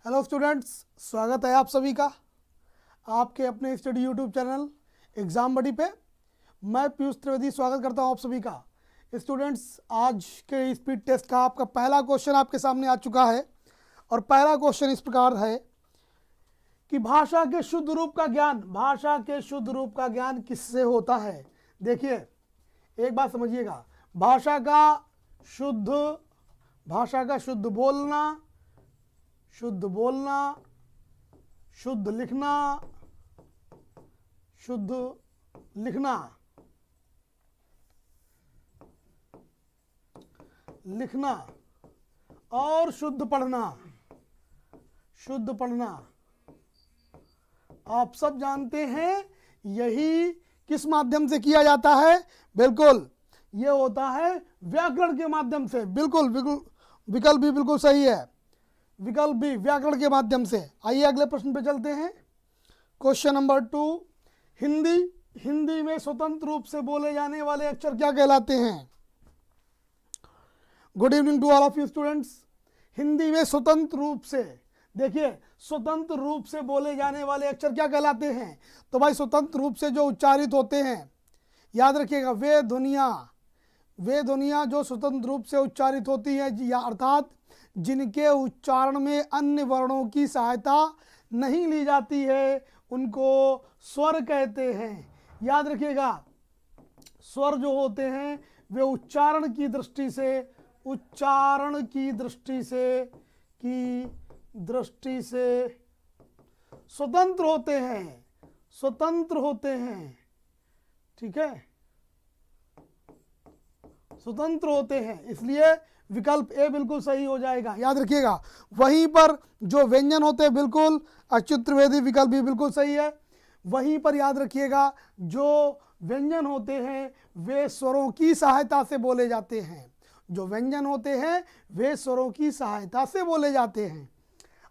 Hello students, स्वागत है आप सभी का आपके अपने स्टडी यूट्यूब चैनल एग्ज़ाम बडी पे। मैं पीयूष त्रिवेदी स्वागत करता हूं आप सभी का। स्टूडेंट्स, आज के स्पीड टेस्ट का आपका पहला क्वेश्चन आपके सामने आ चुका है और पहला क्वेश्चन इस प्रकार है कि भाषा के शुद्ध रूप का ज्ञान किससे होता है। देखिए, एक बात समझिएगा, भाषा का शुद्ध बोलना, शुद्ध लिखना और शुद्ध पढ़ना। आप सब जानते हैं यही किस माध्यम से किया जाता है। बिल्कुल, ये होता है व्याकरण के माध्यम से। बिल्कुल, विकल्प भी बिल्कुल सही है, विकल्प भी व्याकरण के माध्यम से। आइए अगले प्रश्न पे चलते हैं। क्वेश्चन नंबर 2, हिंदी में स्वतंत्र रूप से बोले जाने वाले अक्षर क्या कहलाते हैं। Good evening to all of you students. Hindi में स्वतंत्र रूप से, देखिए, स्वतंत्र रूप से बोले जाने वाले अक्षर क्या कहलाते हैं। तो भाई, स्वतंत्र रूप से जो उच्चारित होते हैं, याद रखिएगा, वे ध्वनियाँ जो स्वतंत्र रूप से उच्चारित होती है, या अर्थात जिनके उच्चारण में अन्य वर्णों की सहायता नहीं ली जाती है, उनको स्वर कहते हैं। याद रखिएगा, स्वर जो होते हैं वे उच्चारण की दृष्टि से स्वतंत्र होते हैं। ठीक है, स्वतंत्र होते हैं, इसलिए विकल्प ए बिल्कुल सही हो जाएगा। याद रखिएगा, वहीं पर जो व्यंजन होते हैं, बिल्कुल अच्युत त्रिवेदी, विकल्प भी बिल्कुल सही है। वहीं पर याद रखिएगा, जो व्यंजन होते हैं वे स्वरों की सहायता से बोले जाते हैं।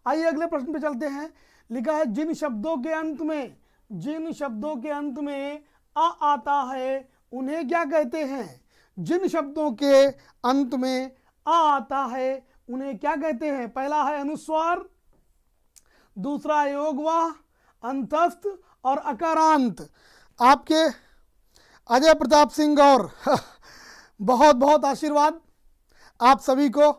आइए अगले प्रश्न पे चलते हैं। लिखा है, जिन शब्दों के अंत में आ आता है उन्हें क्या कहते हैं। जिन शब्दों के अंत में आ आता है उन्हें क्या कहते हैं। पहला है अनुस्वार, दूसरा योगवाह, अंतस्थ और अकारांत। आपके अजय प्रताप सिंह और बहुत बहुत आशीर्वाद आप सभी को,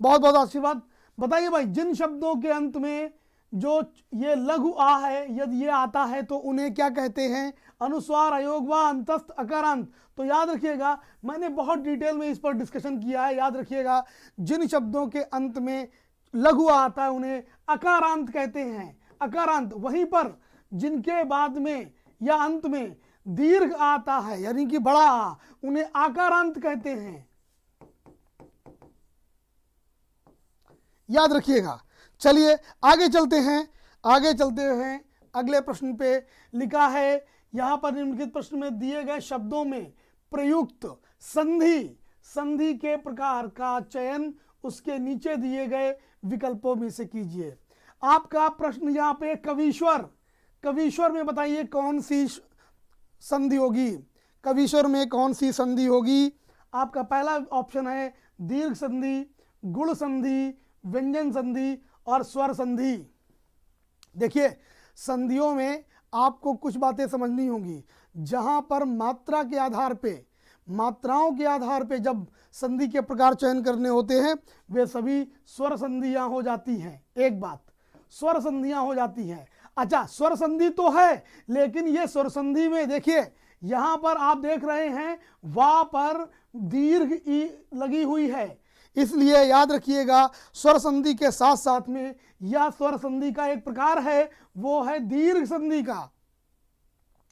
बहुत बहुत आशीर्वाद। बताइए भाई, जिन शब्दों के अंत में जो ये लघु आ है, यदि ये आता है तो उन्हें क्या कहते हैं। अनुस्वार, अयोगवा, अंतस्थ, अकारांत। तो याद रखिएगा, मैंने बहुत डिटेल में इस पर डिस्कशन किया है। याद रखिएगा, जिन शब्दों के अंत में लघु आता है उन्हें अकारांत कहते हैं। अकारांत। वहीं पर जिनके बाद में या अंत में दीर्घ आता है, यानी कि बड़ा आ, उन्हें आकारांत कहते हैं। याद रखिएगा। चलिए आगे चलते हैं अगले प्रश्न पे। लिखा है, यहां पर निम्नलिखित प्रश्न में दिए गए शब्दों में प्रयुक्त संधि के प्रकार का चयन उसके नीचे दिए गए विकल्पों में से कीजिए। आपका प्रश्न यहाँ पे कवीश्वर में बताइए कौन सी संधि होगी। कवीश्वर में कौन सी संधि होगी। आपका पहला ऑप्शन है दीर्घ संधि, गुण संधि, व्यंजन संधि और स्वर संधि। देखिए, संधियों में आपको कुछ बातें समझनी होंगी। जहां पर मात्राओं के आधार पे जब संधि के प्रकार चयन करने होते हैं, वे सभी स्वर संधियां हो जाती हैं। एक बात, स्वर संधियां हो जाती हैं। अच्छा, स्वर संधि तो है, लेकिन ये स्वर संधि में देखिए, यहां पर आप देख रहे हैं वा पर दीर्घ ई लगी हुई है, इसलिए याद रखिएगा, स्वर संधि के साथ साथ में यह स्वर संधि का एक प्रकार है, वो है दीर्घ संधि का।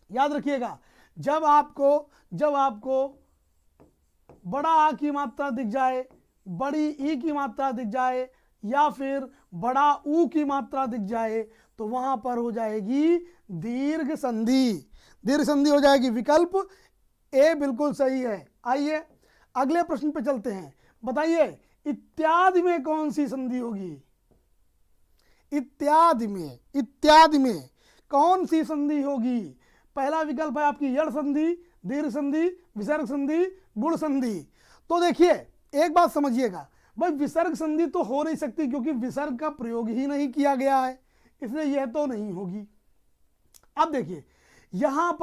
याद रखिएगा, जब आपको बड़ा आ की मात्रा दिख जाए, बड़ी ई की मात्रा दिख जाए, या फिर बड़ा ऊ की मात्रा दिख जाए, तो वहां पर हो जाएगी दीर्घ संधि हो जाएगी। विकल्प ए बिल्कुल सही है। आइए अगले प्रश्न पे चलते हैं। बताइए, इत्यादि में कौन सी संधि होगी। इत्यादि में कौन सी संधि होगी। पहला विकल्प है आपकी यड़ संधि, दीर्घ संधि, विसर्ग संधि, गुण संधि। तो देखिए, एक बात समझिएगा, भाई विसर्ग संधि तो हो नहीं सकती क्योंकि विसर्ग का प्रयोग ही नहीं किया गया है, इसलिए यह तो नहीं होगी। अब देखिए यहां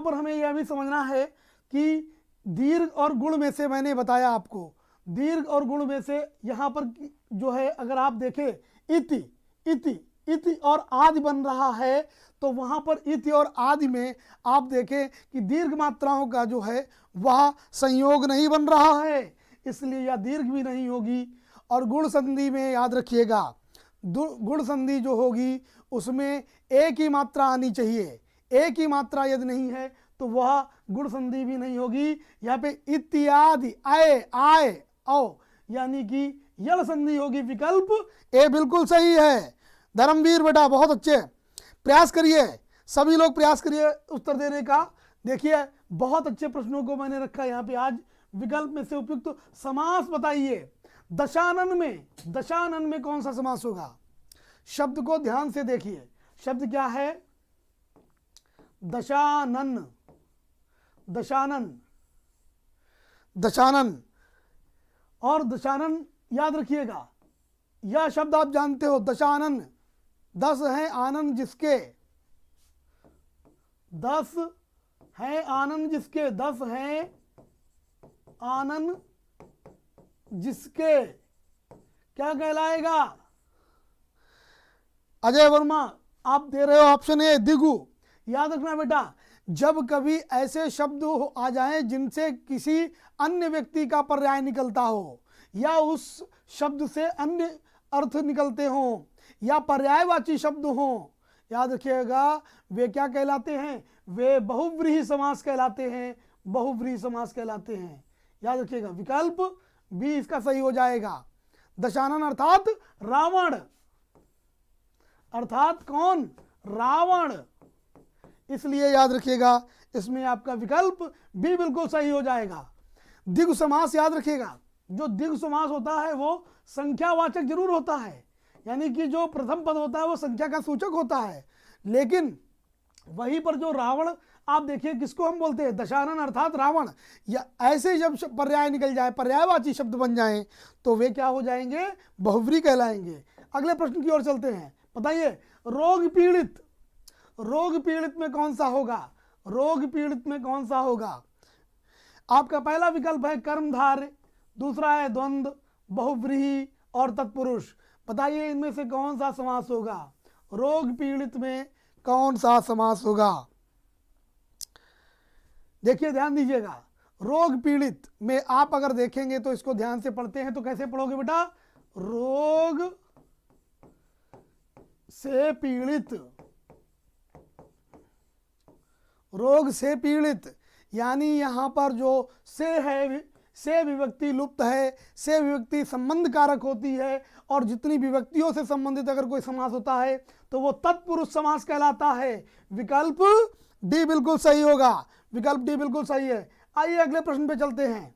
पर हमें यह भी समझना है कि दीर्घ और गुण में से मैंने बताया आपको, दीर्घ और गुण में से यहां पर जो है अगर आप देखें इति इति इति और आदि बन रहा है, तो वहां पर इति और आदि में आप देखें कि दीर्घ मात्राओं का जो है वह संयोग नहीं बन रहा है, इसलिए यह दीर्घ भी नहीं होगी। और गुण संधि में याद रखिएगा, गुण संधि जो होगी उसमें एक ही मात्रा आनी चाहिए, एक ही मात्रा यदि नहीं है तो वह गुण संधि भी नहीं होगी। यहाँ पे इत्यादि आए आए औ यानी कि यल संधि होगी। विकल्प ए बिल्कुल सही है। धर्मवीर बेटा बहुत अच्छे, प्रयास करिए, सभी लोग प्रयास करिए उत्तर देने का। देखिए बहुत अच्छे प्रश्नों को मैंने रखा यहाँ पे आज। विकल्प में से उपयुक्त तो समास बताइए। दशानन में कौन सा समास होगा? शब्द को ध्यान से देखिए, शब्द क्या है? दशानन, दशानन, दशानन। और दशानन याद रखिएगा, यह शब्द आप जानते हो, दशानन 10 है आनंद जिसके, 10 है आनंद जिसके, 10 है आनंद जिसके, क्या कहलाएगा? अजय वर्मा आप दे रहे हो ऑप्शन ए दिगु। याद रखना बेटा, जब कभी ऐसे शब्द आ जाएं जिनसे किसी अन्य व्यक्ति का पर्याय निकलता हो या उस शब्द से अन्य अर्थ निकलते हों या पर्यायवाची शब्द हों, याद रखिएगा वे क्या कहलाते हैं? वे बहुव्रीहि समास कहलाते हैं, बहुव्रीहि समास कहलाते हैं। याद रखिएगा विकल्प बी इसका सही हो जाएगा। दशानन अर्थात रावण, अर्थात कौन? रावण। इसलिए याद रखिएगा इसमें आपका विकल्प बी बिल्कुल सही हो जाएगा। द्विगु समास याद रखिएगा, जो द्विगु समास होता है वो संख्यावाचक जरूर होता है, यानी कि जो प्रथम पद होता है वो संख्या का सूचक होता है, लेकिन वहीं पर जो रावण आप देखिए किसको हम बोलते हैं? दशानन अर्थात रावण। या ऐसे जब पर्याय निकल जाए, पर्यायवाची शब्द बन जाएं, तो वे क्या हो जाएंगे? बहुव्रीहि कहलाएंगे। अगले प्रश्न की ओर चलते हैं। बताइए रोग पीड़ित, रोग पीड़ित में कौन सा होगा? रोग पीड़ित में कौन सा होगा? आपका पहला विकल्प है कर्मधारय, दूसरा है द्वंद्व, बहुव्रीहि और तत्पुरुष। बताइए इनमें से कौन सा समास होगा? रोग पीड़ित में कौन सा समास होगा? देखिए ध्यान दीजिएगा, रोग पीड़ित में आप अगर देखेंगे तो इसको ध्यान से पढ़ते हैं तो कैसे पढ़ोगे बेटा? रोग से पीड़ित, रोग से पीड़ित, यानी यहां पर जो से है, से विभक्ति लुप्त है, से विभक्ति संबंध कारक होती है, और जितनी विभक्तियों से संबंधित अगर कोई समास होता है तो वो तत्पुरुष समास कहलाता है। विकल्प डी बिल्कुल सही होगा, विकल्प डी बिल्कुल सही है। आइए अगले प्रश्न पे चलते हैं।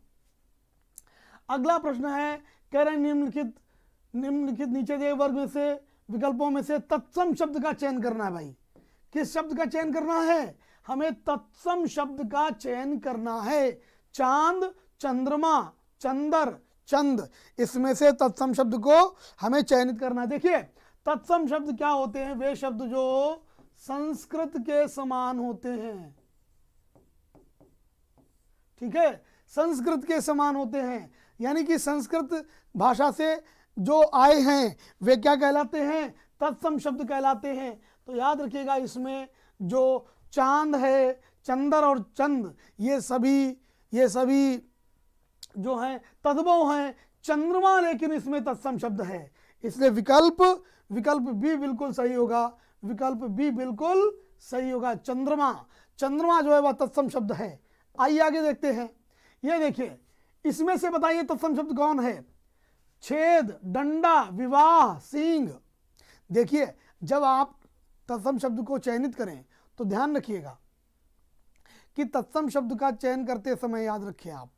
अगला प्रश्न है, कह रहे निम्नलिखित नीचे दिए वर्ग में से विकल्पों में से तत्सम शब्द का चयन करना है। भाई किस शब्द का चयन करना है? हमें तत्सम शब्द का चयन करना है। चांद, चंद्रमा, चंदर, चंद, इसमें से तत्सम शब्द को हमें चयनित करना है। देखिए तत्सम शब्द क्या होते हैं? वे शब्द जो संस्कृत के समान होते हैं, ठीक है, संस्कृत के समान होते हैं, यानी कि संस्कृत भाषा से जो आए हैं वे क्या कहलाते हैं? तत्सम शब्द कहलाते हैं। तो याद रखिएगा इसमें जो चांद है, चंदर और चंद, ये सभी जो हैं तद्भव हैं। चंद्रमा लेकिन इसमें तत्सम शब्द है, इसलिए विकल्प बी बिल्कुल सही होगा, विकल्प बी बिल्कुल सही होगा। चंद्रमा, चंद्रमा जो है वह तत्सम शब्द है। आइए आगे देखते हैं। ये देखिए इसमें से बताइए तत्सम शब्द कौन है? छेद, डंडा, विवाह, सींग। देखिए जब आप तत्सम शब्द को चयनित करें तो ध्यान रखिएगा कि तत्सम शब्द का चयन करते समय याद रखिए आप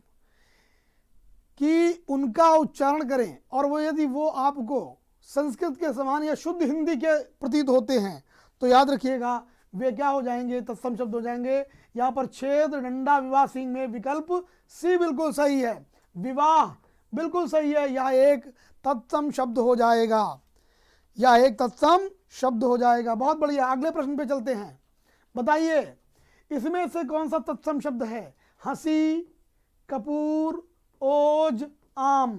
कि उनका उच्चारण करें, और वो यदि वो आपको संस्कृत के समान या शुद्ध हिंदी के प्रतीत होते हैं तो याद रखिएगा वे क्या हो जाएंगे? तत्सम शब्द हो जाएंगे। यहाँ पर छेद, डंडा, विवाह, सींग में विकल्प सी बिल्कुल सही है। विवाह, बिल्कुल सही है, यह एक तत्सम शब्द हो जाएगा, यह एक तत्सम शब्द हो जाएगा। बहुत बढ़िया, अगले प्रश्न पे चलते हैं। बताइए इसमें से कौन सा तत्सम शब्द है? हंसी, कपूर, ओज, आम।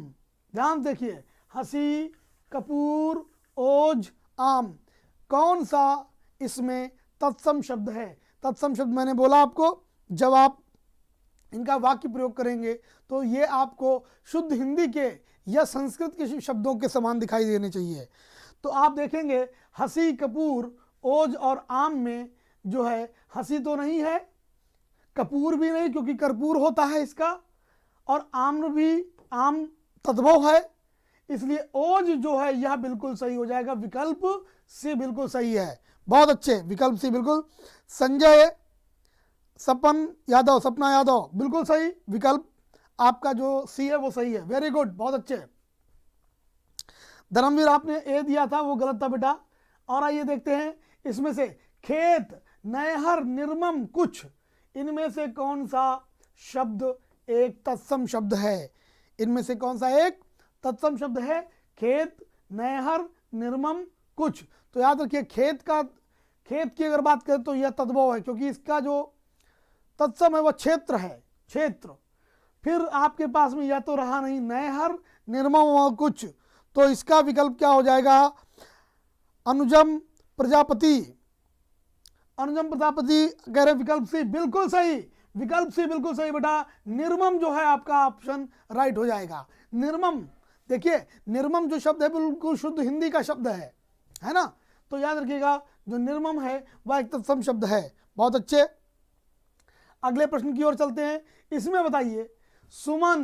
ध्यान देखिए, हंसी, कपूर, ओज, आम, कौन सा इसमें तत्सम शब्द है? तत्सम शब्द मैंने बोला आपको, जब आप इनका वाक्य प्रयोग करेंगे तो ये आपको शुद्ध हिंदी के या संस्कृत के शब्दों के समान दिखाई देने चाहिए। तो आप देखेंगे हंसी, कपूर, ओज और आम में जो है हंसी तो नहीं है, कपूर भी नहीं क्योंकि कर्पूर होता है इसका, और आम्र भी आम तद्भव है, इसलिए ओज जो है यह बिल्कुल सही हो जाएगा। विकल्प सी बिल्कुल सही है। बहुत अच्छे, विकल्प सी बिल्कुल। संजय, सपन यादव, सपना यादव, बिल्कुल सही। विकल्प आपका जो सी है वो सही है। वेरी गुड, बहुत अच्छे। धर्मवीर आपने ए दिया था, वो गलत था बेटा। और आइए देखते हैं इसमें से खेत, नहर, निर्मम, कुछ, इनमें से कौन सा शब्द एक तत्सम शब्द है? इनमें से कौन सा एक तत्सम शब्द है? खेत, नहर, निर्मम, कुछ। तो याद रखिए खेत की अगर बात करें तो यह तद्भव है, क्योंकि इसका जो तत्सम है वह क्षेत्र है, क्षेत्र। फिर आपके पास में यह तो रहा नहीं नहर, निर्मम और कुछ, तो इसका विकल्प क्या हो जाएगा? अनुजम प्रजापति। अनुजम प्रजापति कह रहे विकल्प सी बिल्कुल सही, विकल्प सी बिल्कुल सही बेटा। निर्मम जो है आपका ऑप्शन राइट हो जाएगा। निर्मम, देखिए निर्मम जो शब्द है बिल्कुल शुद्ध हिंदी का शब्द है ना, तो याद रखिएगा जो निर्मम है वह एक तत्सम शब्द है। बहुत अच्छे, अगले प्रश्न की ओर चलते हैं। इसमें बताइए सुमन,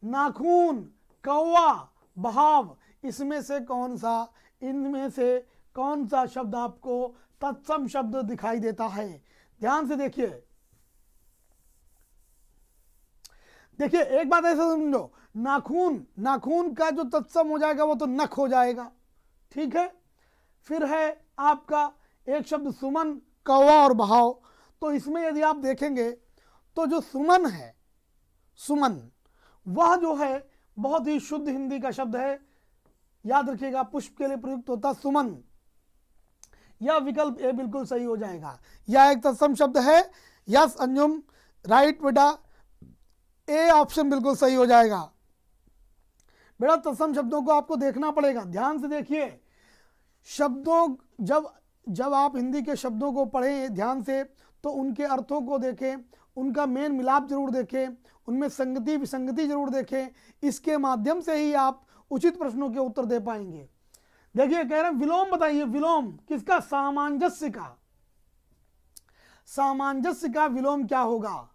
नाखून, कौवा, बहाव, इसमें से कौन सा, इनमें से कौन सा शब्द आपको तत्सम शब्द दिखाई देता है? ध्यान से देखिए, देखिए एक बात ऐसा समझो, नाखून, नाखून का जो तत्सम हो जाएगा वो तो नख हो जाएगा, ठीक है। फिर है आपका एक शब्द सुमन, कौवा और बहाव। तो इसमें यदि आप देखेंगे तो जो सुमन है, सुमन, वह जो है बहुत ही शुद्ध हिंदी का शब्द है। याद रखिएगा पुष्प के लिए प्रयुक्त होता सुमन। यह विकल्प ए बिल्कुल सही हो जाएगा। यह एक तत्सम शब्द है। यस अंजुम, राइट बेटा, ए ऑप्शन बिल्कुल सही हो जाएगा। बेटा तत्सम शब्दों को आपको देखना पड़ेगा, ध्यान से देखिए। शब्दों जब आप हिंदी के शब्दों को पढ़ें ध्यान से, तो उनके अर्थों को देखें, उनका मेल मिलाप जरूर देखें, उनमें संगति विसंगति जरूर देखें। इसके माध्यम से ही आप उचित प्रश्नों के उत्तर दे पाएंगे। देखिए कह रहे हैं विलोम बताइए, विलोम किसका? सामंजस्य का। सामंजस्य का विलोम क्या होगा?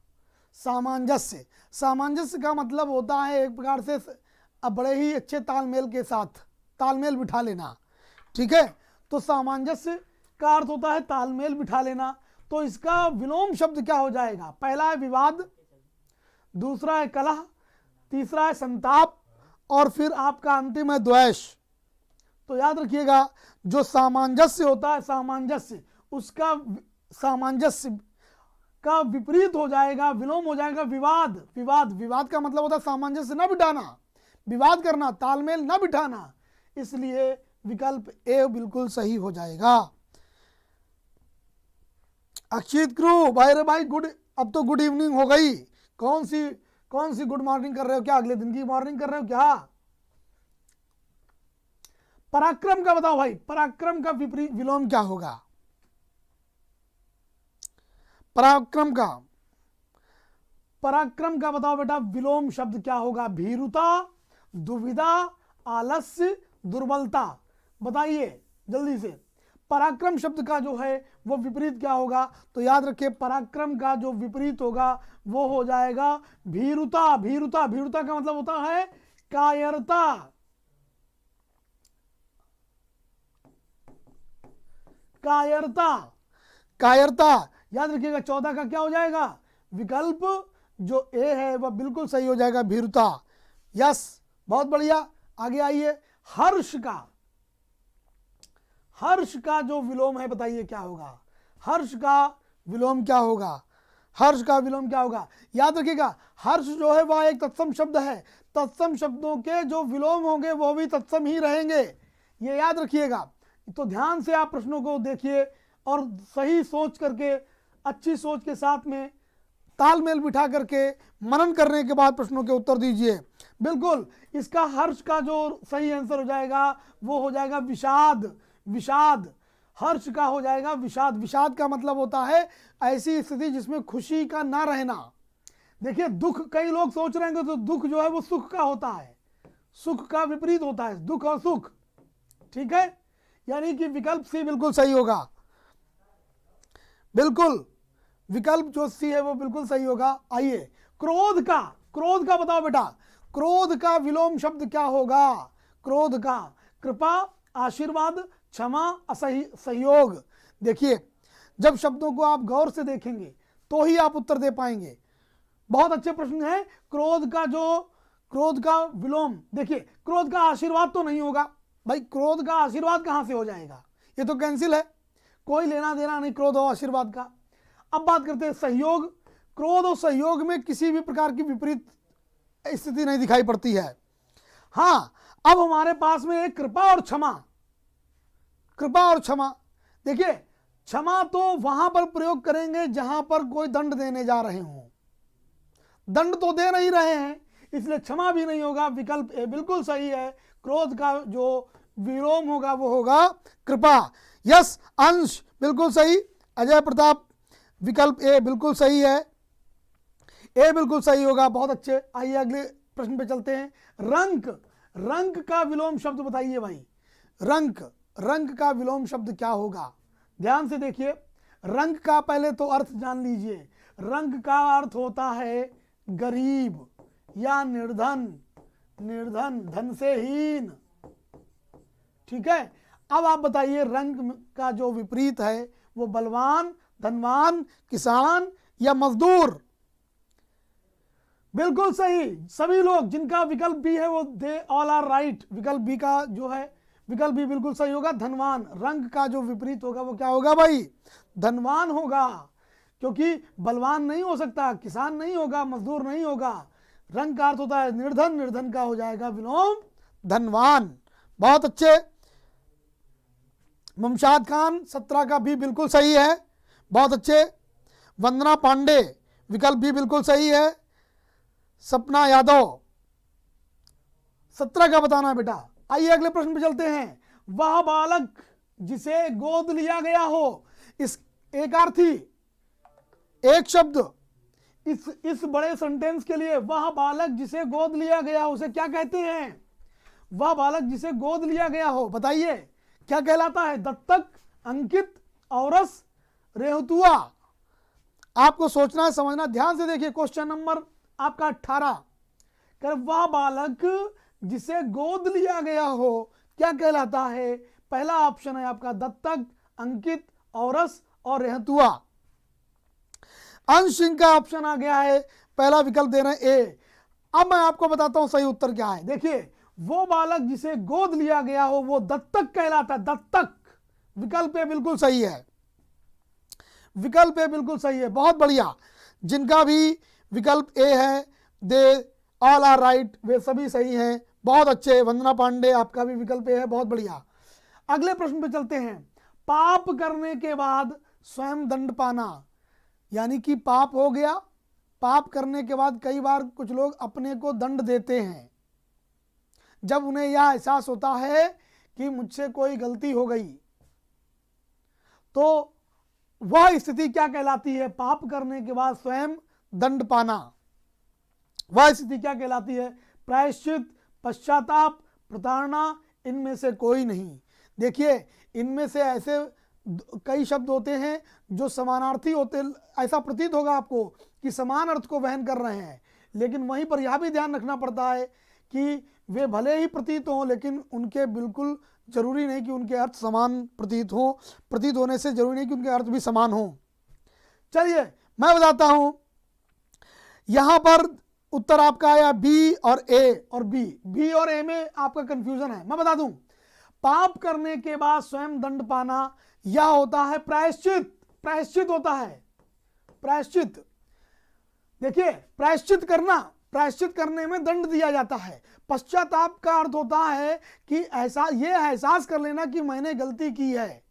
सामंजस्य, सामंजस्य का मतलब होता है एक प्रकार से बड़े ही अच्छे तालमेल के साथ तालमेल बिठा लेना, ठीक है। तो सामंजस्य का अर्थ होता है तालमेल बिठा लेना। तो इसका विलोम शब्द क्या हो जाएगा? पहला है विवाद, दूसरा है कलह, तीसरा है संताप, और फिर आपका अंतिम है द्वेष। तो याद रखिएगा जो सामंजस्य होता है, सामंजस्य, उसका सामंजस्य का विपरीत हो जाएगा, विलोम हो जाएगा विवाद। विवाद, विवाद का मतलब होता है सामंजस्य न बिठाना, विवाद करना, तालमेल न बिठाना। इसलिए विकल्प ए बिल्कुल सही हो जाएगा। अक्षित क्रू भाई, रे भाई गुड, अब तो गुड इवनिंग हो गई। कौन सी गुड मॉर्निंग कर रहे हो? क्या अगले दिन की मॉर्निंग कर रहे हो क्या? पराक्रम का बताओ भाई, पराक्रम का विपरीत विलोम क्या होगा? पराक्रम का बताओ बेटा, विलोम शब्द क्या होगा? भीरुता, दुविधा, आलस्य, दुर्बलता। बताइए जल्दी से, पराक्रम शब्द का जो है वो विपरीत क्या होगा? तो याद रखिए पराक्रम का जो विपरीत होगा वो हो जाएगा भीरुता। भीरुता, भीरुता का मतलब होता है कायरता। कायरता, कायरता, याद रखिएगा 14 का क्या हो जाएगा? विकल्प जो ए है वह बिल्कुल सही हो जाएगा, भीरुता। यस, बहुत बढ़िया। आगे आइए, हर्ष का, हर्ष का जो विलोम है बताइए क्या होगा? हर्ष का विलोम क्या होगा? हर्ष का विलोम क्या होगा? याद रखिएगा हर्ष जो है वह एक तत्सम शब्द है। तत्सम शब्दों के जो विलोम होंगे वो भी तत्सम ही रहेंगे, ये याद रखिएगा। तो ध्यान से आप प्रश्नों को देखिए और सही सोच करके, अच्छी सोच के साथ में तालमेल बिठा करके मनन करने के बाद प्रश्नों के उत्तर दीजिए। बिल्कुल इसका हर्ष का जो सही आंसर हो जाएगा वो हो जाएगा विषाद। विषाद हर्ष का हो जाएगा विषाद। विषाद का मतलब होता है ऐसी स्थिति जिसमें खुशी का ना रहना। देखिए दुख, कई लोग सोच रहे हैं तो दुख जो है वो सुख का होता है, सुख का विपरीत होता है, दुख और सुख। ठीक है, यानी कि विकल्प सी बिल्कुल सही होगा। बिल्कुल विकल्प जो सी है वो बिल्कुल सही होगा। आइए क्रोध का बताओ बेटा, क्रोध का विलोम शब्द क्या होगा? क्रोध का कृपा, आशीर्वाद, क्षमा, असहयोग। देखिए जब शब्दों को आप गौर से देखेंगे तो ही आप उत्तर दे पाएंगे। बहुत अच्छे प्रश्न है। क्रोध का विलोम, देखिए क्रोध का आशीर्वाद तो नहीं होगा भाई, क्रोध का आशीर्वाद कहां से हो जाएगा, ये तो कैंसिल है, कोई लेना देना नहीं क्रोध और आशीर्वाद का। अब बात करते हैं सहयोग। क्रोध और सहयोग में किसी भी प्रकार की विपरीत स्थिति नहीं दिखाई पड़ती है। हाँ, अब हमारे पास में एक कृपा और क्षमा। कृपा और क्षमा, देखिए क्षमा तो वहां पर प्रयोग करेंगे जहां पर कोई दंड देने जा रहे हों, दंड तो दे नहीं रहे हैं, इसलिए क्षमा भी नहीं होगा। विकल्प ए बिल्कुल सही है। क्रोध का जो विलोम होगा वो होगा कृपा। यस अंश बिल्कुल सही। अजय प्रताप विकल्प ए बिल्कुल सही है, ए बिल्कुल सही होगा। बहुत अच्छे। आइए अगले प्रश्न पे चलते हैं। रंक का विलोम शब्द बताइए भाई। रंक का विलोम शब्द क्या होगा? ध्यान से देखिए, रंक का पहले तो अर्थ जान लीजिए। रंक का अर्थ होता है गरीब या निर्धन, धन से हीन। ठीक है, अब आप बताइए रंक का जो विपरीत है वो बलवान, धनवान, किसान या मजदूर। बिल्कुल सही। सभी लोग जिनका विकल्प बी है वो दे ऑल आर राइट। विकल्प बी का जो है विकल्प बी बिल्कुल सही होगा। धनवान, रंग का जो विपरीत होगा वो क्या होगा भाई? धनवान होगा, क्योंकि बलवान नहीं हो सकता, किसान नहीं होगा, मजदूर नहीं होगा। रंग का अर्थ होता है निर्धन का हो जाएगा विलोम धनवान। बहुत अच्छे। मुमशाद खान 17 का भी बिल्कुल सही है। बहुत अच्छे। वंदना पांडे विकल्प भी बिल्कुल सही है। सपना यादव 17 का बताना है बेटा। आइए अगले प्रश्न पे चलते हैं। वह बालक जिसे गोद लिया गया हो, इस एकार्थी एक शब्द इस बड़े सेंटेंस के लिए, वह बालक जिसे गोद लिया गया हो उसे क्या कहते हैं? वह बालक जिसे गोद लिया गया हो, बताइए क्या कहलाता है? दत्तक, अंकित, औरस, रेहतुआ। आपको सोचना है, समझना। ध्यान से देखिए क्वेश्चन नंबर आपका 18। कर वह बालक जिसे गोद लिया गया हो क्या कहलाता है? पहला ऑप्शन है आपका दत्तक, अंकित, औरस और रेहतुआ। अंश सिंह का ऑप्शन आ गया है, पहला विकल्प दे रहे हैं ए। अब मैं आपको बताता हूं सही उत्तर क्या है। देखिए वो बालक जिसे गोद लिया गया हो वो दत्तक कहलाता है। दत्तक विकल्प ए बिल्कुल सही है। विकल्प ए बिल्कुल सही है। बहुत बढ़िया। जिनका भी विकल्प ए है दे ऑल आर राइट, वे सभी सही हैं। बहुत अच्छे। वंदना पांडे आपका भी विकल्प ए है। बहुत बढ़िया। अगले प्रश्न पे चलते हैं। पाप करने के बाद स्वयं दंड पाना, यानी कि पाप हो गया, पाप करने के बाद कई बार कुछ लोग अपने को दंड देते हैं जब उन्हें यह एहसास होता है कि मुझसे कोई गलती हो गई। तो वह स्थिति क्या कहलाती है? पाप करने के बाद स्वयं दंड पाना, वह स्थिति क्या कहलाती है? प्रायश्चित, पश्चाताप, प्रताड़ना, इनमें से कोई नहीं। देखिए इनमें से ऐसे कई शब्द होते हैं जो समानार्थी होते, ऐसा प्रतीत होगा आपको कि समान अर्थ को वहन कर रहे हैं, लेकिन वहीं पर यह भी ध्यान रखना पड़ता है कि वे भले ही प्रतीत हों लेकिन उनके बिल्कुल जरूरी नहीं कि उनके अर्थ समान प्रतीत हों। प्रतीत होने से जरूरी नहीं कि उनके अर्थ भी समान हों। चलिए मैं बताता हूं। यहां पर उत्तर आपका आया बी और ए, और बी और ए में आपका कंफ्यूजन है। मैं बता दूं, पाप करने के बाद स्वयं दंड पाना यह होता है प्रायश्चित। प्रायश्चित होता है प्रायश्चित। देखिए प्रायश्चित करना प्रायश्चित करने में दंड दिया जाता है। पश्चाताप का अर्थ होता है कि ये एहसास कर लेना कि मैंने गलती की है,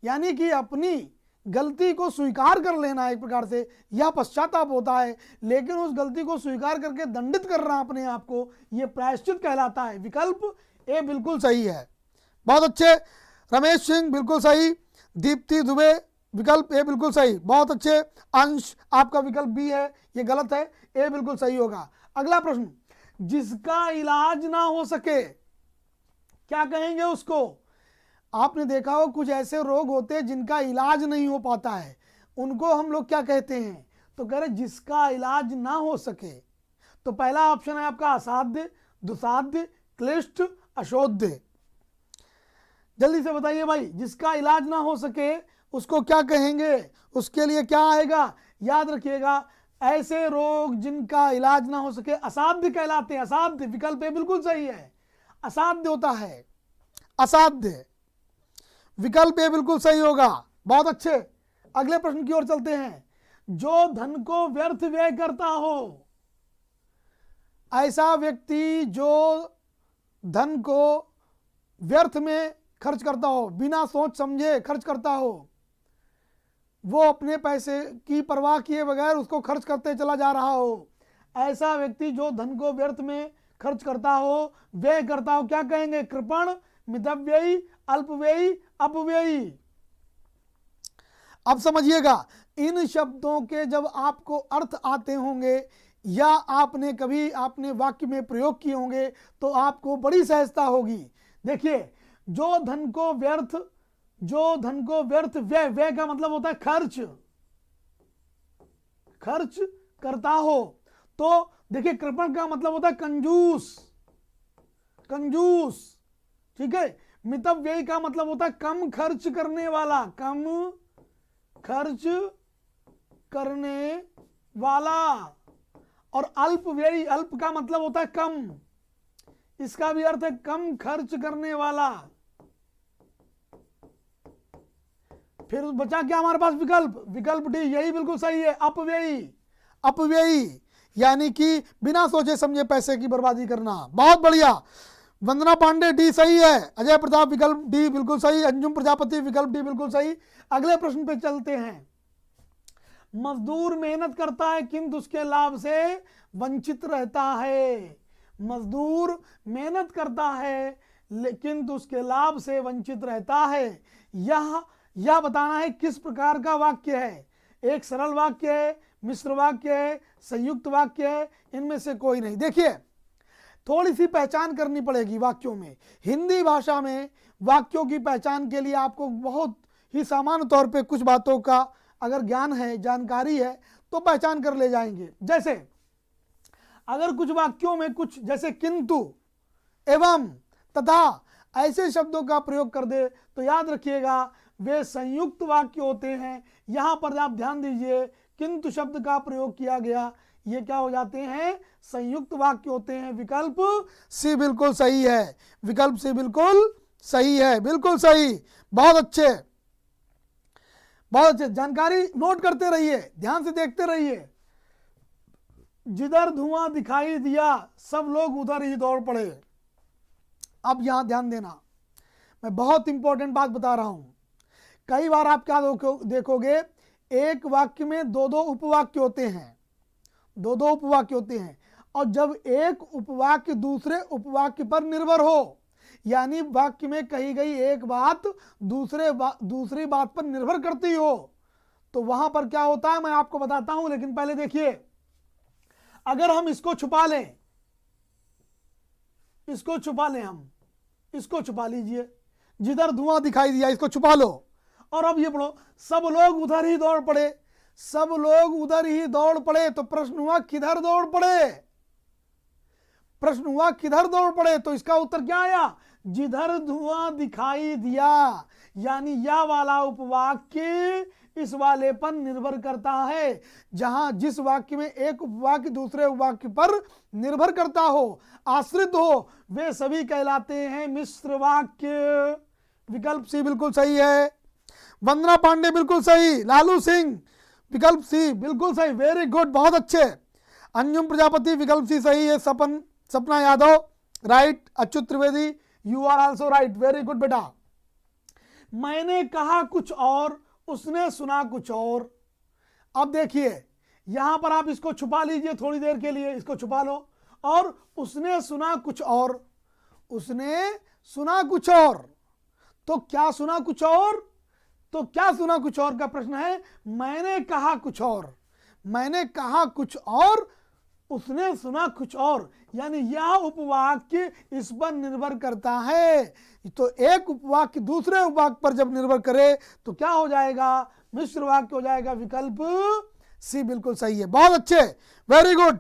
यानी कि अपनी गलती को स्वीकार कर लेना एक प्रकार से, यह पश्चाताप होता है। लेकिन उस गलती को स्वीकार करके दंडित करना अपने आप को, यह प्रायश्चित कहलाता है। विकल्प ए बिल्कुल सही है। बहुत अच्छे रमेश सिंह, बिल्कुल सही। दीप्ति दुबे, विकल्प ए बिल्कुल सही, बहुत अच्छे। अंश, आपका विकल्प बी है, ये गलत है, ए बिल्कुल सही होगा। अगला प्रश्न, जिसका इलाज ना हो सके क्या कहेंगे उसको? आपने देखा हो कुछ ऐसे रोग होते हैं जिनका इलाज नहीं हो पाता है, उनको हम लोग क्या कहते हैं? तो कह रहे जिसका इलाज ना हो सके। तो पहला ऑप्शन है आपका असाध्य, दुसाध्य, क्लिष्ट, अशोध्य। जल्दी से बताइए भाई, जिसका इलाज ना हो सके उसको क्या कहेंगे? उसके लिए क्या आएगा? याद रखिएगा, ऐसे रोग जिनका इलाज ना हो सके असाध्य कहलाते हैं। असाध्य, विकल्प ए बिल्कुल सही है, असाध्य होता है, असाध्य। विकल्प ए बिल्कुल सही होगा, बहुत अच्छे। अगले प्रश्न की ओर चलते हैं। जो धन को व्यर्थ व्यय करता हो, ऐसा व्यक्ति जो धन को व्यर्थ में खर्च करता हो, बिना सोच समझे खर्च करता हो, वो अपने पैसे की परवाह किए बगैर उसको खर्च करते चला जा रहा हो, ऐसा व्यक्ति जो धन को व्यर्थ में खर्च करता हो, व्यय करता हो, क्या कहेंगे? कृपण, मितव्ययी, अल्पव्ययी, अपव्ययी। अब समझिएगा, इन शब्दों के जब आपको अर्थ आते होंगे या आपने कभी आपने वाक्य में प्रयोग किए होंगे तो आपको बड़ी सहजता होगी। देखिए, जो धन को व्यर्थ व्यय, व्यय का मतलब होता है खर्च करता हो। तो देखिए, कृपण का मतलब होता है कंजूस, ठीक है। मितव्ययी का मतलब होता है कम खर्च करने वाला, और अल्पव्ययी, अल्प का मतलब होता है कम, इसका भी अर्थ है कम खर्च करने वाला। फिर बचा क्या हमारे पास? विकल्प डी, यही बिल्कुल सही है, अपव्ययी यानी कि बिना सोचे समझे पैसे की बर्बादी करना। बहुत बढ़िया, वंदना पांडे, डी सही है। अजय प्रताप, विकल्प डी बिल्कुल सही। अंजुम प्रजापति, विकल्प डी बिल्कुल सही। अगले प्रश्न पे चलते हैं। मजदूर मेहनत करता है किंतु उसके लाभ से वंचित रहता है। मजदूर मेहनत करता है लेकिन उसके लाभ से वंचित रहता है। यह बताना है किस प्रकार का वाक्य है। एक सरल वाक्य है, मिश्र वाक्य है, संयुक्त वाक्य है, इनमें से कोई नहीं। देखिए, थोड़ी सी पहचान करनी पड़ेगी वाक्यों में। हिंदी भाषा में वाक्यों की पहचान के लिए आपको बहुत ही सामान्य तौर पे कुछ बातों का अगर ज्ञान है, जानकारी है तो पहचान कर ले जाएंगे। जैसे अगर कुछ वाक्यों में कुछ जैसे किंतु, एवं, तथा ऐसे शब्दों का प्रयोग कर दे तो याद रखिएगा वे संयुक्त वाक्य होते हैं। यहां पर आप ध्यान दीजिए, किंतु शब्द का प्रयोग किया गया, ये क्या हो जाते हैं? संयुक्त वाक्य होते हैं। विकल्प सी बिल्कुल सही है, विकल्प सी बिल्कुल सही है, बिल्कुल सही। बहुत अच्छे, बहुत अच्छे। जानकारी नोट करते रहिए, ध्यान से देखते रहिए। जिधर धुआं दिखाई दिया सब लोग उधर ही दौड़ पड़े। अब यहां ध्यान देना, मैं बहुत इंपॉर्टेंट बात बता रहा हूं। कई बार आप क्या देखोगे, एक वाक्य में दो दो उपवाक्य होते हैं, और जब एक उपवाक्य दूसरे उपवाक्य पर निर्भर हो, यानी वाक्य में कही गई एक बात दूसरी बात पर निर्भर करती हो, तो वहां पर क्या होता है मैं आपको बताता हूं। लेकिन पहले देखिए, अगर हम इसको छुपा लें, हम इसको छुपा लीजिए, जिधर धुआं दिखाई दिया इसको छुपा लो, और अब ये पढ़ो, सब लोग उधर ही दौड़ पड़े। तो प्रश्न हुआ किधर दौड़ पड़े? तो इसका उत्तर क्या आया? जिधर धुआं दिखाई दिया। यानी यह वाला उपवाक्य इस वाले पर निर्भर करता है। जहां जिस वाक्य में एक उपवाक्य दूसरे उपवाक्य पर निर्भर करता हो, आश्रित हो, वे सभी कहलाते हैं मिश्र वाक्य। विकल्प सी बिल्कुल सही है। वंदना पांडे बिल्कुल सही। लालू सिंह, विकल्प सी बिल्कुल सही, वेरी गुड, बहुत अच्छे। अंजुम प्रजापति विकल्प सी सही है। Sapna Yadav right. Achyut Trivedi you are also right, very good बेटा। मैंने कहा कुछ और, उसने सुना कुछ और। अब देखिए यहां पर आप इसको छुपा लीजिए थोड़ी देर के लिए, इसको छुपा लो। और उसने सुना कुछ और, उसने सुना कुछ और, तो क्या सुना कुछ और, तो क्या सुना कुछ और का प्रश्न है। मैंने कहा कुछ और, मैंने कहा कुछ और, उसने सुना कुछ और, यानी यह उपवाक्य इस पर निर्भर करता है। तो एक उपवाक्य दूसरे उपवाक्य पर जब निर्भर करे तो क्या हो जाएगा, मिश्र वाक्य हो जाएगा। विकल्प सी बिल्कुल सही है। बहुत अच्छे, वेरी गुड,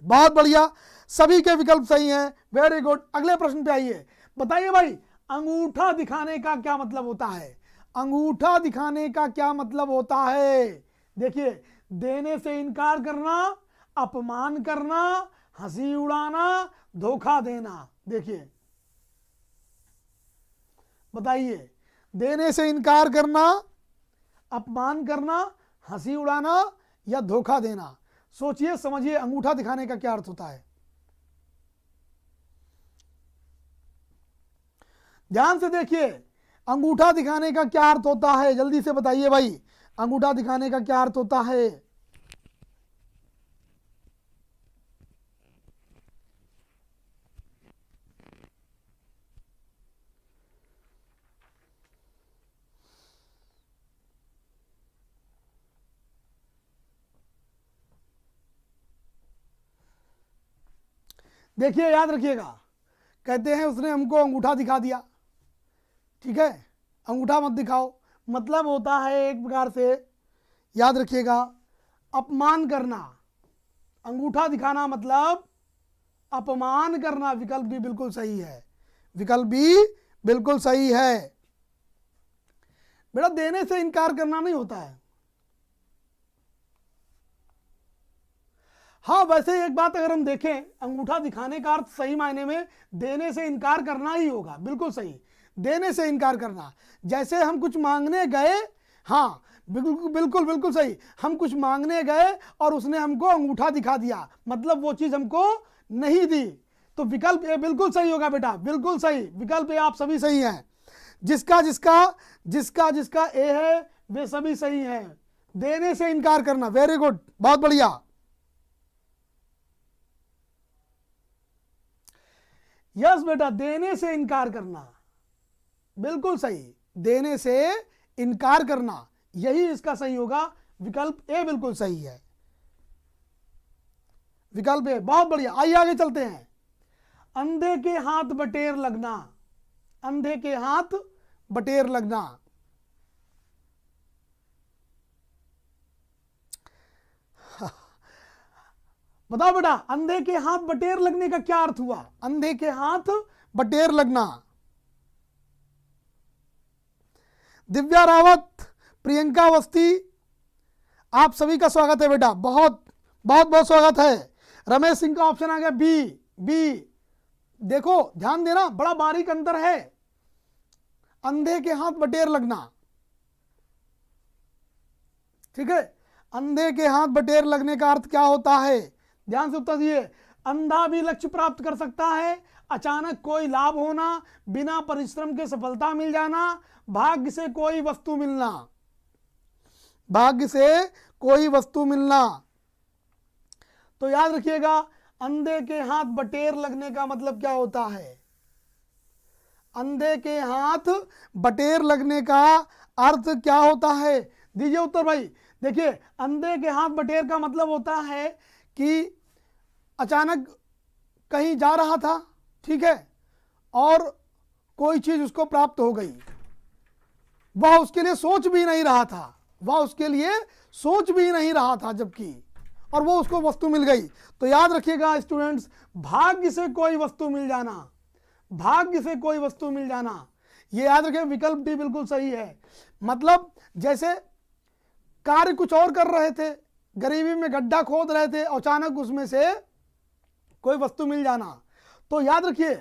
बहुत बढ़िया, सभी के विकल्प सही हैं, वेरी गुड। अगले प्रश्न पे आइए। बताइए भाई, अंगूठा दिखाने का क्या मतलब होता है। अंगूठा दिखाने का क्या मतलब होता है। देखिए, देने से इनकार करना, अपमान करना, हंसी उड़ाना, धोखा देना। देखिए बताइए, देने से इनकार करना, अपमान करना, हंसी उड़ाना या धोखा देना। सोचिए समझिए, अंगूठा दिखाने का क्या अर्थ होता है। ध्यान से देखिए, अंगूठा दिखाने का क्या अर्थ होता है, जल्दी से बताइए भाई, अंगूठा दिखाने का क्या अर्थ होता है। देखिए याद रखिएगा, कहते हैं उसने हमको अंगूठा दिखा दिया, ठीक है, अंगूठा मत दिखाओ, मतलब होता है एक प्रकार से, याद रखिएगा, अपमान करना। अंगूठा दिखाना मतलब अपमान करना। विकल्प भी बिल्कुल सही है, विकल्प भी बिल्कुल सही है बेटा। देने से इनकार करना नहीं होता है। हाँ, वैसे एक बात अगर हम देखें, अंगूठा दिखाने का अर्थ सही मायने में देने से इनकार करना ही होगा, बिल्कुल सही, देने से इनकार करना। जैसे हम कुछ मांगने गए, हाँ बिल्कुल बिल्कुल बिल्कुल सही, हम कुछ मांगने गए और उसने हमको अंगूठा दिखा दिया, मतलब वो चीज हमको नहीं दी, तो विकल्प ए बिल्कुल सही होगा बेटा, बिल्कुल सही, विकल्प ए आप सभी सही हैं। जिसका जिसका जिसका जिसका ए है वे सभी सही हैं। देने से इनकार करना, वेरी गुड, बहुत बढ़िया। यस बेटा, देने से इनकार करना, बिल्कुल सही, देने से इनकार करना, यही इसका सही होगा। विकल्प ए बिल्कुल सही है, विकल्प ए, बहुत बढ़िया। आइए आगे चलते हैं। अंधे के हाथ बटेर लगना, अंधे के हाथ बटेर लगना। बताओ बेटा, अंधे के हाथ बटेर लगने का क्या अर्थ हुआ। अंधे के हाथ बटेर लगना। दिव्या रावत, प्रियंका अवस्थी, आप सभी का स्वागत है बेटा, बहुत बहुत बहुत स्वागत है। रमेश सिंह का ऑप्शन आ गया बी, बी। देखो ध्यान देना, बड़ा बारीक अंतर है। अंधे के हाथ बटेर लगना, ठीक है, अंधे के हाथ बटेर लगने का अर्थ क्या होता है, ध्यान से उत्तर दिए। अंधा भी लक्ष्य प्राप्त कर सकता है, अचानक कोई लाभ होना, बिना परिश्रम के सफलता मिल जाना, भाग्य से कोई वस्तु मिलना, भाग्य से कोई वस्तु मिलना। तो याद रखिएगा, अंधे के हाथ बटेर लगने का मतलब क्या होता है। अंधे के हाथ बटेर लगने का अर्थ क्या होता है, दीजिए उत्तर भाई। देखिए, अंधे के हाथ बटेर का मतलब होता है कि अचानक कहीं जा रहा था, ठीक है, और कोई चीज उसको प्राप्त हो गई, वह उसके लिए सोच भी नहीं रहा था, वह उसके लिए सोच भी नहीं रहा था जबकि, और वो उसको वस्तु मिल गई। तो याद रखिएगा स्टूडेंट्स, भाग्य से कोई वस्तु मिल जाना, भाग्य से कोई वस्तु मिल जाना, ये याद रखें। विकल्प डी बिल्कुल सही है। मतलब जैसे कार्य कुछ और कर रहे थे, गरीबी में गड्ढा खोद रहे थे, अचानक उसमें से कोई वस्तु मिल जाना। तो याद रखिए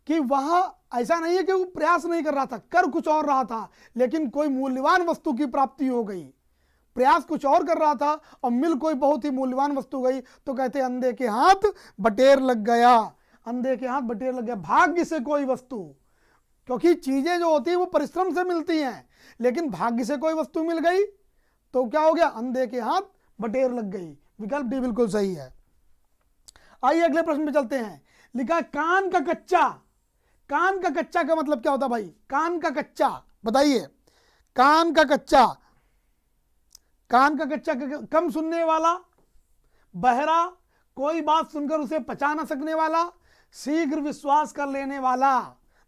कि वह ऐसा नहीं है कि वो प्रयास नहीं कर रहा था, कर कुछ और रहा था, लेकिन कोई मूल्यवान वस्तु की प्राप्ति हो गई, प्रयास कुछ और कर रहा था और मिल कोई बहुत ही मूल्यवान वस्तु गई तो कहते अंधे के हाथ बटेर लग गया, अंधे के हाथ बटेर लग गया। भाग्य से कोई वस्तु, क्योंकि चीजें जो होती है वो परिश्रम से मिलती हैं, लेकिन भाग्य से कोई वस्तु मिल गई तो क्या हो गया, अंधे के हाथ बटेर लग गई। विकल्प डी बिल्कुल सही है। आइए अगले प्रश्न पे चलते हैं। लिखा कान का कच्चा, कान का कच्चा का मतलब क्या होता है भाई, कान का कच्चा बताइए। कान का कच्चा, कान का कच्चा कम सुनने वाला, बहरा, कोई बात सुनकर उसे पचा न सकने वाला, शीघ्र विश्वास कर लेने वाला।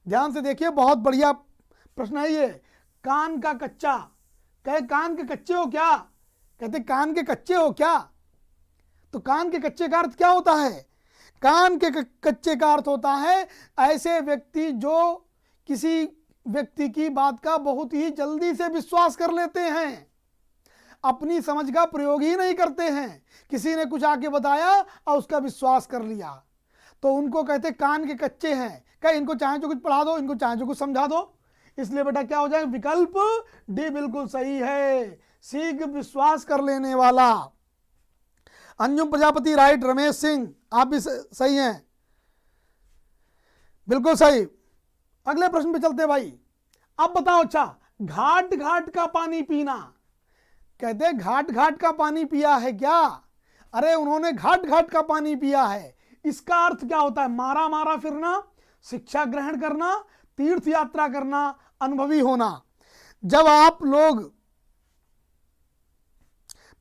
ध्यान से देखिए, बहुत बढ़िया प्रश्न है ये। कान का कच्चा, कहे कान के कच्चे हो क्या, कहते कान के कच्चे हो क्या, तो कान के कच्चे का अर्थ क्या होता है, कान के कच्चे का अर्थ होता है ऐसे व्यक्ति जो किसी व्यक्ति की बात का बहुत ही जल्दी से विश्वास कर लेते हैं, अपनी समझ का प्रयोग ही नहीं करते हैं। किसी ने कुछ आके बताया और उसका विश्वास कर लिया, तो उनको कहते कान के कच्चे हैं। कहे इनको चाहे जो कुछ पढ़ा दो, इनको चाहे जो कुछ समझा दो। इसलिए बेटा क्या हो जाएगा, विकल्प डी बिल्कुल सही है, शीघ्र विश्वास कर लेने वाला। अंजुम प्रजापति राइट, रमेश सिंह आप भी सही हैं, बिल्कुल सही। अगले प्रश्न पे चलते भाई। अब बताओ, अच्छा घाट घाट का पानी पीना, कहते घाट घाट का पानी पिया है क्या, अरे उन्होंने घाट घाट का पानी पिया है, इसका अर्थ क्या होता है, मारा मारा फिरना, शिक्षा ग्रहण करना, तीर्थ यात्रा करना, अनुभवी होना। जब आप लोग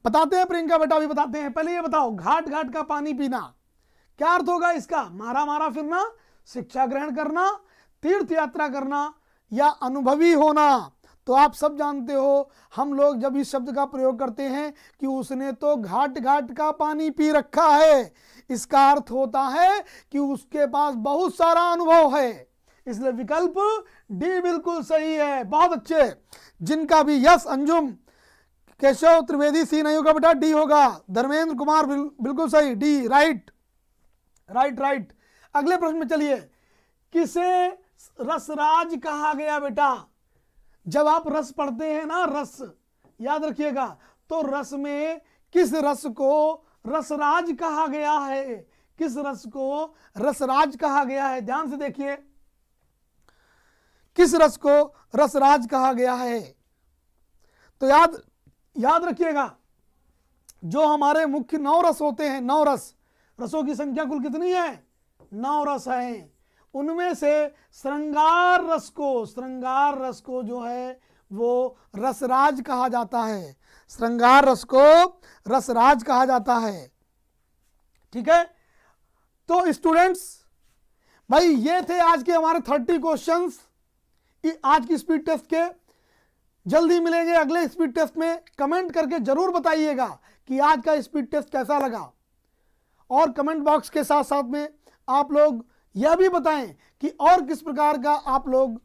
बताते हैं, प्रियंका बेटा भी बताते हैं, पहले ये बताओ घाट घाट का पानी पीना क्या अर्थ होगा इसका, मारा मारा फिरना, शिक्षा ग्रहण करना, तीर्थ यात्रा करना या अनुभवी होना। तो आप सब जानते हो, हम लोग जब इस शब्द का प्रयोग करते हैं कि उसने तो घाट घाट का पानी पी रखा है, इसका अर्थ होता है कि उसके पास बहुत सारा अनुभव है। इसलिए विकल्प डी बिल्कुल सही है, बहुत अच्छे। जिनका भी यस, अंजुम, केशव त्रिवेदी सी नहीं होगा बेटा, डी होगा। धर्मेंद्र कुमार बिल्कुल सही, डी राइट राइट राइट। अगले प्रश्न में चलिए। किसे रसराज कहा गया बेटा, जब आप रस पढ़ते हैं ना, रस याद रखिएगा, तो रस में किस रस को रसराज कहा गया है, किस रस को रसराज कहा गया है, ध्यान से देखिए, किस रस को रसराज कहा गया है। तो याद रखिएगा, जो हमारे मुख्य 9 रस होते हैं, 9 रस, रसों की संख्या कुल कितनी है, 9 रस हैं, उनमें से श्रृंगार रस को जो है वो रसराज कहा जाता है, श्रृंगार रस को रसराज कहा जाता है। ठीक है, तो स्टूडेंट्स भाई ये थे आज के हमारे 30 क्वेश्चंस आज की स्पीड टेस्ट के। जल्दी मिलेंगे अगले स्पीड टेस्ट में। कमेंट करके जरूर बताइएगा कि आज का स्पीड टेस्ट कैसा लगा, और कमेंट बॉक्स के साथ साथ में आप लोग यह भी बताएं कि और किस प्रकार का आप लोग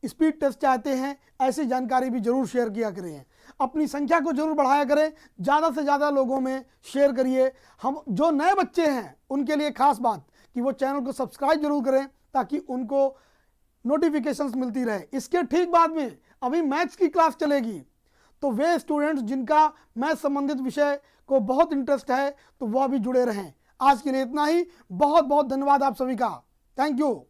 स्पीड टेस्ट चाहते हैं, ऐसी जानकारी भी जरूर शेयर किया करें। अपनी संख्या को जरूर बढ़ाया करें, ज़्यादा से ज़्यादा लोगों में शेयर करिए। हम जो नए बच्चे हैं उनके लिए खास बात कि वो चैनल को सब्सक्राइब जरूर करें, ताकि उनको नोटिफिकेशंस मिलती रहे। इसके ठीक बाद में अभी मैथ्स की क्लास चलेगी, तो वे स्टूडेंट्स जिनका मैथ संबंधित विषय को बहुत इंटरेस्ट है तो वह भी जुड़े रहें। आज के लिए इतना ही, बहुत बहुत धन्यवाद आप सभी का, थैंक यू।